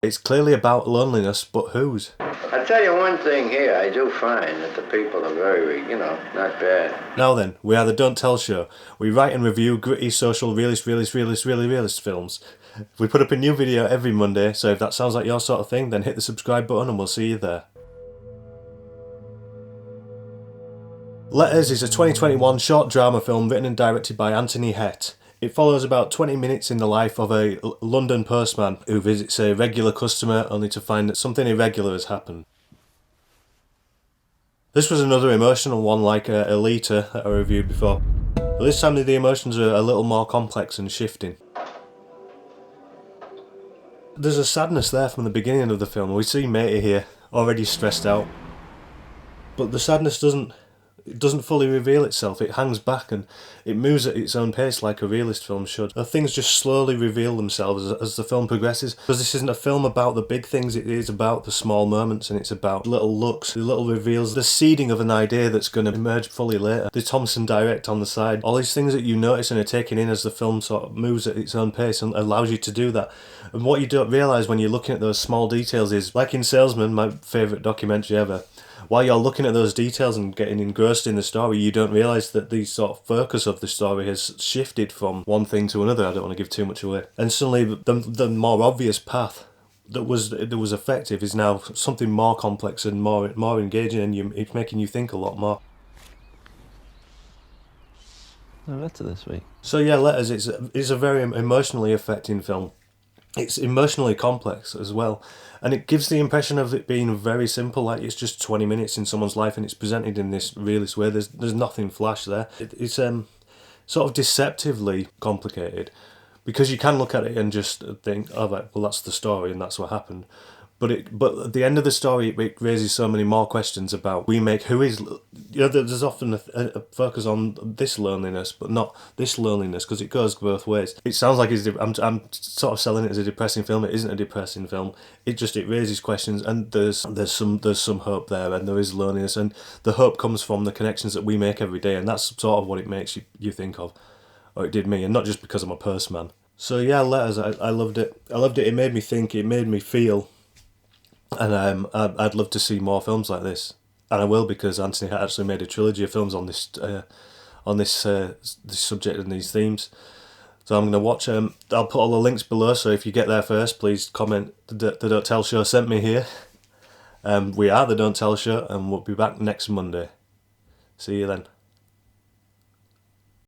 It's clearly about loneliness, but whose? I tell you one thing here, I do find that the people are very, not bad. Now then, we are the Don't Tell Show. We write and review gritty, social, realist films. We put up a new video every Monday, so if that sounds like your sort of thing, then hit the subscribe button and we'll see you there. Letters is a 2021 short drama film written and directed by Anthony Hett. It follows about 20 minutes in the life of a London postman who visits a regular customer only to find that something irregular has happened. This was another emotional one like Alita that I reviewed before, but this time the emotions are a little more complex and shifting. There's a sadness there from the beginning of the film. We see Matey here, already stressed out, but the sadness doesn't fully reveal itself. It hangs back and it moves at its own pace like a realist film should. Things just slowly reveal themselves as the film progresses, because this isn't a film about the big things, it is about the small moments, and it's about little looks, the little reveals, the seeding of an idea that's going to emerge fully later, the Thompson direct on the side, all these things that you notice and are taken in as the film sort of moves at its own pace and allows you to do that. And what you don't realise when you're looking at those small details is, like in Salesman, my favourite documentary ever, while you're looking at those details and getting engrossed in the story, you don't realise that the sort of focus of the story has shifted from one thing to another. I don't want to give too much away. And suddenly the more obvious path that was effective is now something more complex and more engaging, and it's making you think a lot more. No letter this week. So yeah, Letters is a very emotionally affecting film. It's emotionally complex as well, and it gives the impression of it being very simple, like it's just 20 minutes in someone's life and it's presented in this realist way. There's nothing flash there. It's sort of deceptively complicated, because you can look at it and just think, oh right, well that's the story and that's what happened. But at the end of the story, it raises so many more questions about who is. There's often a focus on this loneliness, but not this loneliness, because it goes both ways. It sounds like I'm sort of selling it as a depressing film. It isn't a depressing film. It raises questions, and there's some hope there, and there is loneliness, and the hope comes from the connections that we make every day, and that's sort of what it makes you think of, or it did me, and not just because I'm a postman. So yeah, Letters, I loved it. I loved it. It made me think. It made me feel. And I'd love to see more films like this, and I will, because Anthony Hett actually made a trilogy of films on this subject and these themes. So I'm going to watch. I'll put all the links below. So if you get there first, please comment. The Don't Tell Show sent me here. We are the Don't Tell Show, and we'll be back next Monday. See you then.